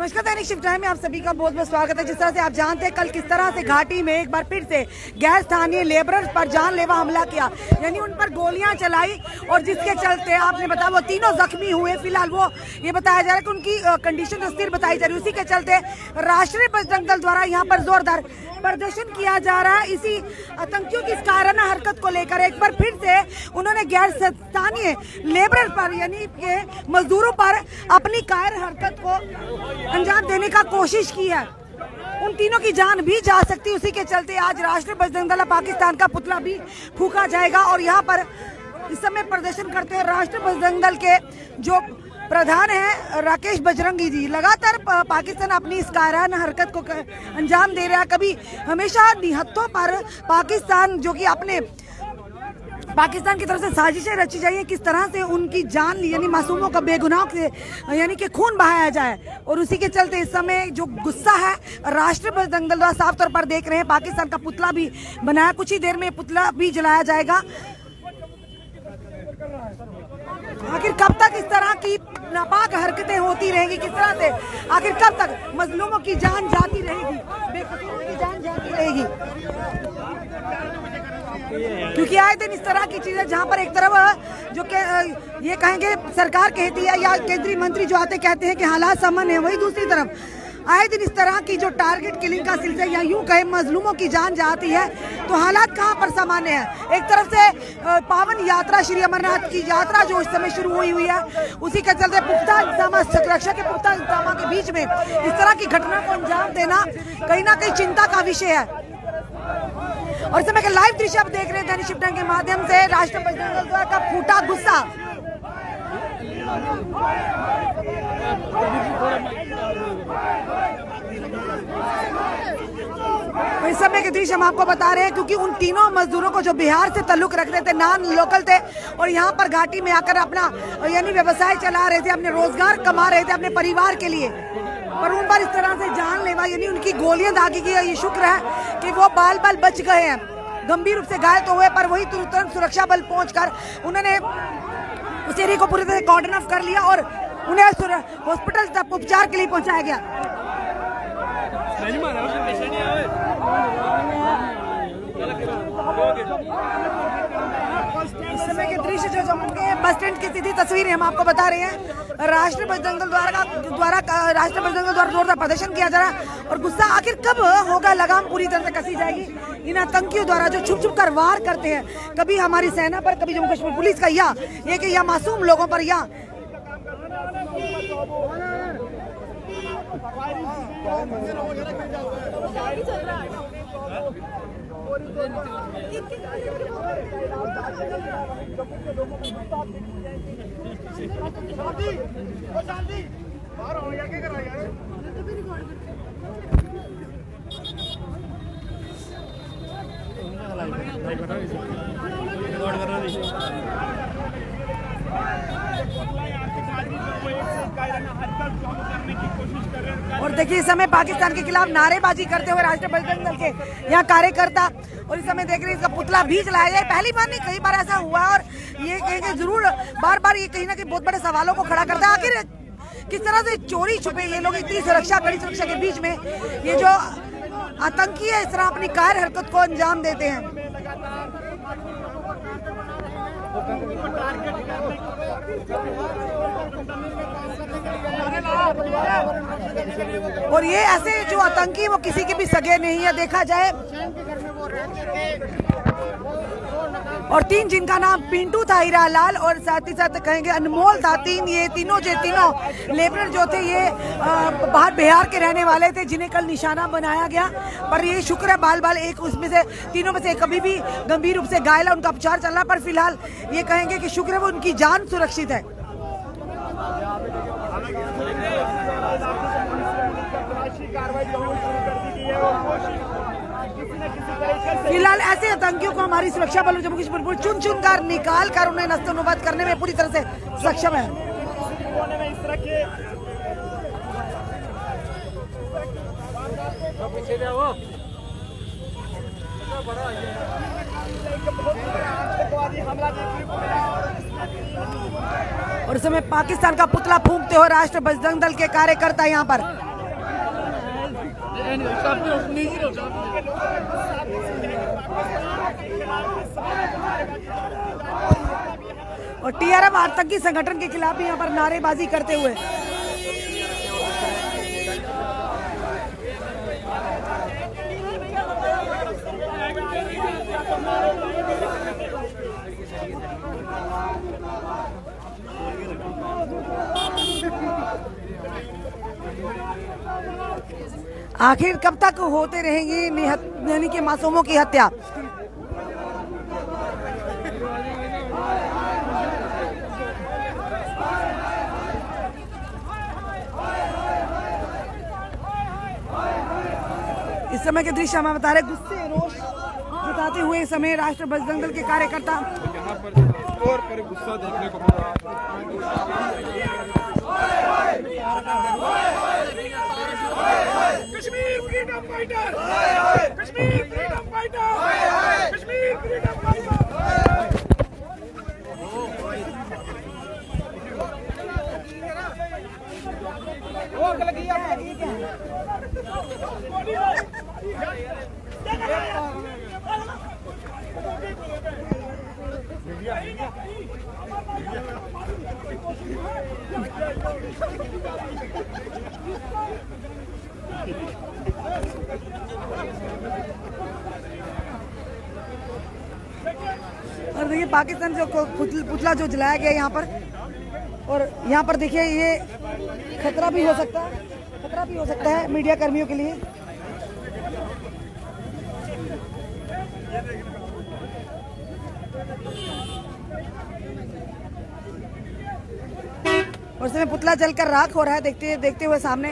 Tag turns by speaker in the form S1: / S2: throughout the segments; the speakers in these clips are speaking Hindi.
S1: नमस्कार, दैनिक शिफ्ट टाइम में आप सभी का बहुत बहुत स्वागत है। जिस तरह से आप जानते हैं, कल किस तरह से घाटी में एक बार फिर से गैर स्थानीय लेबरर्स पर जानलेवा हमला किया, यानी उन पर गोलियां चलाई और जिसके चलते आपने बताया वो तीनों जख्मी हुए। फिलहाल वो ये बताया जा रहा है कि उनकी कंडीशन स्थिर बताई जा रही है। उसी के चलते राष्ट्रीय बजरंग दल द्वारा यहाँ पर जोरदार प्रदर्शन किया जा रहा है। इसी आतंकियों की कायराना हरकत को लेकर एक बार फिर से उन्होंने गैर स्थानीय लेबर पर यानी के मजदूरों पर अपनी कायर हरकत को अंजाम देने का कोशिश की है। उन तीनों की जान भी जा सकती है। उसी के चलते आज राष्ट्रीय बजरंग दल पाकिस्तान का पुतला भी फूंका जाएगा और यहाँ पर इस समय प्रदर्शन करते हैं राष्ट्रीय बजरंग दल के जो प्रधान है राकेश बजरंगी जी। लगातार पाकिस्तान अपनी इस कायराना हरकत को अंजाम दे रहा है। कभी हमेशा निहत्थों पर पाकिस्तान जो कि अपने पाकिस्तान की तरफ से साजिशें रची जाइए किस तरह से उनकी जान यानी मासूमों का बेगुनाह से यानी कि खून बहाया जाए। और उसी के चलते इस समय जो गुस्सा है राष्ट्रीय बजरंग दल साफ तौर पर देख रहे हैं। पाकिस्तान का पुतला भी बनाया, कुछ ही देर में पुतला भी जलाया जाएगा। आखिर कब तक इस तरह की नापाक हरकतें होती रहेंगी, किस तरह से आखिर कब तक मजलूमों की जान जाती रहेगी, बेकसूरों की जान जाती रहेगी। क्योंकि आए दिन इस तरह की चीजें जहां पर एक तरफ जो ये कहेंगे सरकार कहती है या केंद्रीय मंत्री जो आते कहते हैं कि हालात सामान्य है, वही दूसरी तरफ आए दिन इस तरह की जो टारगेट किलिंग का सिलसिला या यूं कहे मजलूमों की जान जाती है तो हालात कहां पर सामान्य है। एक तरफ से पावन यात्रा श्री अमरनाथ की यात्रा जो इस समय शुरू हुई है, उसी के चलते पुख्ता इंतजाम सुरक्षा के पुख्ता इंतजाम के बीच में इस तरह की घटना को अंजाम देना कहीं ना कहीं चिंता का विषय है। और इस समय के लाइव दृश्य आप देख रहे हैं दैनिक शिफ्ट टाइम के माध्यम से। राष्ट्रीय बजरंग दल का फूटा गुस्सा, इस समय के दृश्य हम आपको बता रहे हैं क्योंकि उन तीनों मजदूरों को जो बिहार से ताल्लुक रखते थे, नॉन लोकल थे और यहाँ पर घाटी में आकर अपना यानी व्यवसाय चला रहे थे, अपने रोजगार कमा रहे थे अपने परिवार के लिए, पर उन पर इस तरह से जानलेवा यानी उनकी गोलियां दागी गई। ये शुक्र है कि वो बाल बाल बच गए हैं। गंभीर रूप से घायल तो हुए पर वही तुरंत सुरक्षा बल पहुंचकर उन्होंने उस एरिया को पूरी तरह कॉर्डन ऑफ कर लिया और उन्हें हॉस्पिटल तक उपचार के लिए पहुंचाया गया। इस समय के दृश्य जो बस स्टैंड की सीधी तस्वीरें हम आपको बता रहे हैं। राष्ट्रीय बजरंग दल द्वारा राष्ट्रीय बजरंग दल द्वारा जोरदार प्रदर्शन किया जा रहा है और गुस्सा आखिर कब होगा लगाम पूरी तरह से कसी जाएगी इन आतंकियों द्वारा जो छुप छुप कर वार करते हैं, कभी हमारी सेना पर, कभी जम्मू कश्मीर पुलिस का या मासूम लोगों पर या और देखिए इस समय पाकिस्तान के खिलाफ नारेबाजी करते हुए राष्ट्रीय बजरंग दल के यहाँ कार्यकर्ता और इस समय देख रहे हैं इसका पुतला भी जलाया जाए। पहली बार नहीं, कई बार ऐसा हुआ और ये कहेंगे जरूर बार बार ये कहीं ना कहीं बहुत बड़े सवालों को खड़ा करता है। आखिर किस तरह से चोरी छुपे ये लोग इतनी सुरक्षा, कड़ी सुरक्षा के बीच में ये जो आतंकी है इस तरह अपनी कायर हरकत को अंजाम देते हैं। और ये ऐसे जो आतंकी वो किसी के भी सगे नहीं है देखा जाए। और तीन जिनका नाम पिंटू था, हीरा लाल और साथ ही साथ कहेंगे अनमोल था, ये तीनों लेबर जो थे ये बाहर बिहार के रहने वाले थे जिन्हें कल निशाना बनाया गया। पर ये शुक्र है बाल बाल एक उसमें से तीनों में से कभी भी गंभीर रूप से घायल है, उनका उपचार चल रहा है। पर फिलहाल ये कहेंगे कि शुक्र है वो उनकी जान सुरक्षित है। फिलहाल ऐसे आतंकियों को हमारी सुरक्षा बल जम्मू कश्मीर चुन चुन कर निकाल कर उन्हें नस्तोनुबत करने में पूरी तरह से सक्षम है। और इस समय पाकिस्तान का पुतला फूंकते हुए राष्ट्रीय बजरंग दल के कार्यकर्ता यहाँ पर और TRF आतंकी संगठन के खिलाफ यहाँ पर नारेबाजी करते हुए आखिर कब तक होते रहेंगी यानी कि मासूमों की हत्या। इस समय के दृश्य हमें बता रहे गुस्से रोष जताते हुए इस समय राष्ट्र बजरंग दल के कार्यकर्ता
S2: यहाँ पर गुस्सा देखने को मिला।
S3: Kashmir freedom fighter, Kashmir freedom fighter, Kashmir freedom fighter.
S1: और देखिए पाकिस्तान जो पुतला जो जलाया गया यहाँ पर, और यहाँ पर देखिए ये खतरा भी हो सकता है मीडिया कर्मियों के लिए। और इसमें पुतला जलकर राख हो रहा है देखते हुए सामने,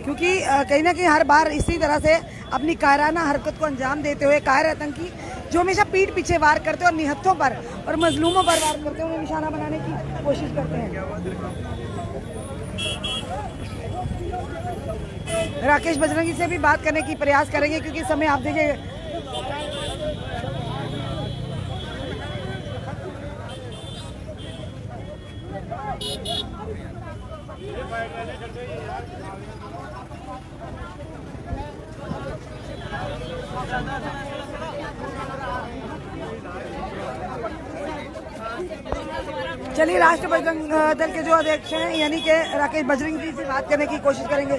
S1: क्योंकि कहीं ना कहीं हर बार इसी तरह से अपनी कायराना हरकत को अंजाम देते हुए कायर आतंकी जो हमेशा पीठ पीछे वार करते हैं और निहत्थों पर और मजलूमों पर वार करते हैं, उन्हें निशाना बनाने की कोशिश करते हैं। राकेश बजरंगी से भी बात करने की प्रयास करेंगे, क्योंकि इस समय आप देखिए चलिए राष्ट्र बजरंग दल के जो अध्यक्ष हैं यानी कि राकेश बजरंगी से बात करने की कोशिश करेंगे।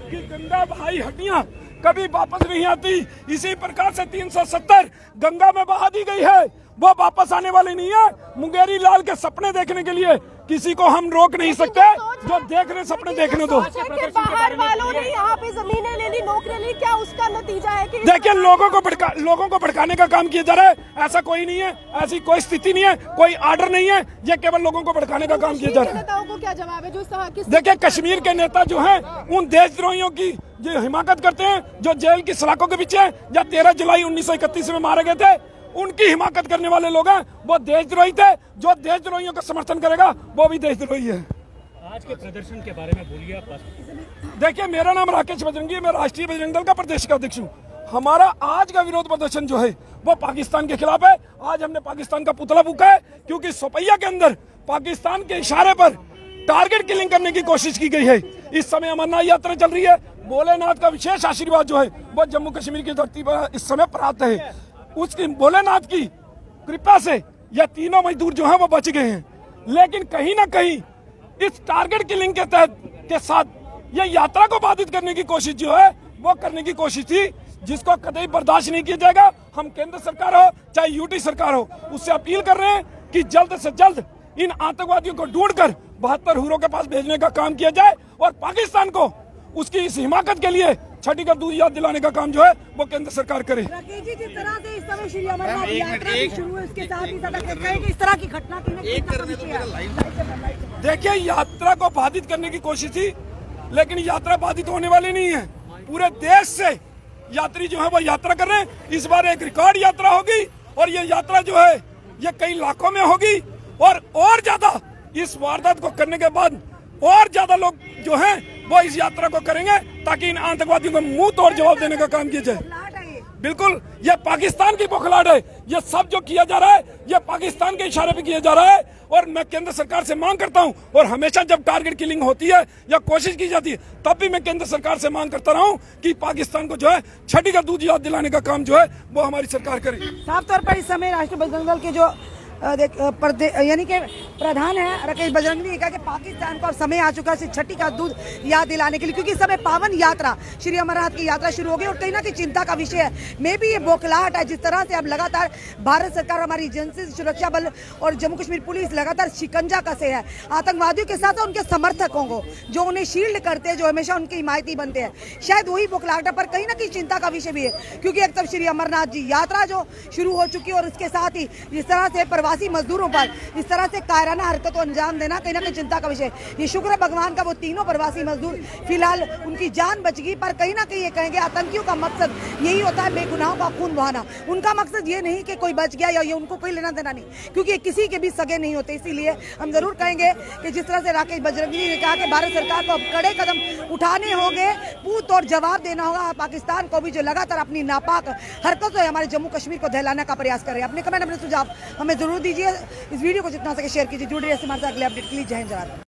S3: कि गंगा भाई हड्डियां कभी वापस नहीं आती, इसी प्रकार से 370 गंगा में बहा दी गई है, वो वापस आने वाली नहीं है। मुंगेरी लाल के सपने देखने के लिए किसी को हम रोक नहीं सकते, जो देख रहे सपने देखने दो।
S4: बाहर वालों ने यहाँ पे जमीनें ले ली, नौकरी ली, क्या उसका नतीजा है कि
S3: देखिए लोगों को भड़काने का काम किया जा रहा है। ऐसा कोई नहीं है, ऐसी कोई स्थिति नहीं है, कोई आर्डर नहीं है, ये केवल लोगों को भड़काने का काम किया जा रहा है।
S4: नेताओं को क्या जवाब है जो
S3: देखिए कश्मीर के नेता जो हैं उन देशद्रोहियों की जो हिमाकत करते हैं, जो जेल की सलाखों के पीछे या 13 जुलाई 1931 में मारे गए थे, उनकी हिमाकत करने वाले लोग हैं, वो देशद्रोही थे। जो देशद्रोहियों का समर्थन करेगा वो भी देशद्रोही है।
S5: आज के प्रदर्शन के बारे में बोलिए आप।
S3: देखिए मेरा नाम राकेश बजरंगी है, मैं राष्ट्रीय बजरंग दल का प्रदेश का अध्यक्ष हूँ। हमारा आज का विरोध प्रदर्शन जो है वो पाकिस्तान के खिलाफ है। आज हमने पाकिस्तान का पुतला फूंका है, क्योंकि सोपैया के अंदर पाकिस्तान के इशारे पर टारगेट किलिंग करने की कोशिश की गई है। इस समय अमरनाथ यात्रा चल रही है, भोलेनाथ का विशेष आशीर्वाद जो है वो जम्मू कश्मीर की धरती पर इस समय प्राप्त है। उसकी भोलेनाथ की कृपा से ये तीनों मजदूर जो हैं वो बच गए हैं, लेकिन कहीं ना कहीं इस टारगेट किलिंग के तहत के साथ ये यात्रा को बाधित करने की कोशिश जो है वो करने की कोशिश थी, जिसको कतई बर्दाश्त नहीं किया जाएगा। हम केंद्र सरकार हो चाहे यूटी सरकार हो, उससे अपील कर रहे हैं कि जल्द से जल्द इन आतंकवादियों को ढूंढकर 72 हुरों के पास भेजने का काम किया जाए और पाकिस्तान को उसकी इस हिमाकत के लिए छठी का दूध याद दिलाने का काम जो है वो केंद्र सरकार करे।
S1: राकेश जी, जिस तरह से इस समय श्री अमरनाथ यात्रा भी शुरू हुई, उसके साथ ही साथ इस तरह की घटना
S3: देखिए यात्रा को बाधित करने की कोशिश थी, लेकिन यात्रा बाधित होने वाली नहीं है। पूरे देश से यात्री जो है वो यात्रा कर रहे हैं। इस बार एक रिकॉर्ड यात्रा होगी और ये यात्रा जो है ये कई लाखों में होगी, और ज्यादा इस वारदात को करने के बाद और ज्यादा लोग जो हैं वो इस यात्रा को करेंगे, ताकि इन आतंकवादियों को मुंह तोड़ जवाब देने का काम किया जाए। बिल्कुल ये पाकिस्तान की बौखलाहट है। ये सब जो किया जा रहा है ये पाकिस्तान के इशारे पे किया जा रहा है। और मैं केंद्र सरकार से मांग करता हूं, और हमेशा जब टारगेट किलिंग होती है या कोशिश की जाती है तब भी मैं केंद्र सरकार से मांग करता रहा हूं कि पाकिस्तान को जो है छठी का दूध याद दिलाने का काम जो है वो हमारी सरकार करे।
S1: साफ तौर पर इस समय राष्ट्रीय बजरंग दल के जो यानी कि प्रधान है राकेश बजरंगी ने कहा कि पाकिस्तान को अब समय आ चुका है छठी का दूध याद दिलाने के लिए, क्योंकि इस समय पावन यात्रा श्री अमरनाथ की यात्रा शुरू हो गई और कहीं ना कहीं चिंता का विषय है। मे भी ये बौखलाहट है जिस तरह से अब लगातार भारत सरकार, हमारी एजेंसी, सुरक्षा बल और जम्मू कश्मीर पुलिस लगातार शिकंजा कसे है आतंकवादियों के साथ उनके समर्थकों को, जो उन्हें शील्ड करते हैं, जो हमेशा उनके हिमायती बनते हैं। शायद वही बौखलाहट है, पर कहीं ना कहीं चिंता का विषय भी है, क्योंकि एक तरफ श्री अमरनाथ जी यात्रा जो शुरू हो चुकी है और इसके साथ ही जिस तरह से प्रवासी मजदूरों पर इस तरह से कायराना हरकत को अंजाम देना कहीं ना कहीं चिंता का विषय। ये शुक्र है भगवान का वो तीनों प्रवासी मजदूर फिलहाल उनकी जान बच गई, पर कहीं ना कहीं ये कहेंगे आतंकियों का मकसद यही होता है बेगुनाहों का खून बहाना। उनका मकसद ये नहीं कि कोई बच गया या ये उनको कोई लेना देना नहीं, क्योंकि किसी के भी सगे नहीं होते। इसीलिए हम जरूर कहेंगे कि जिस तरह से राकेश बजरंगी ने कहा कि भारत सरकार को अब कड़े कदम उठाने होंगे, पूत और जवाब देना होगा पाकिस्तान को भी, जो लगातार अपनी नापाक हरकतों से हमारे जम्मू कश्मीर को दहलाने का प्रयास कर रहे हैं। अपने कमेंट, अपने सुझाव हमें जरूर दीजिए। इस वीडियो को जितना सके शेयर कीजिए। जुड़े रहिए हमारे साथ अगले अपडेट के लिए। जय हिंद।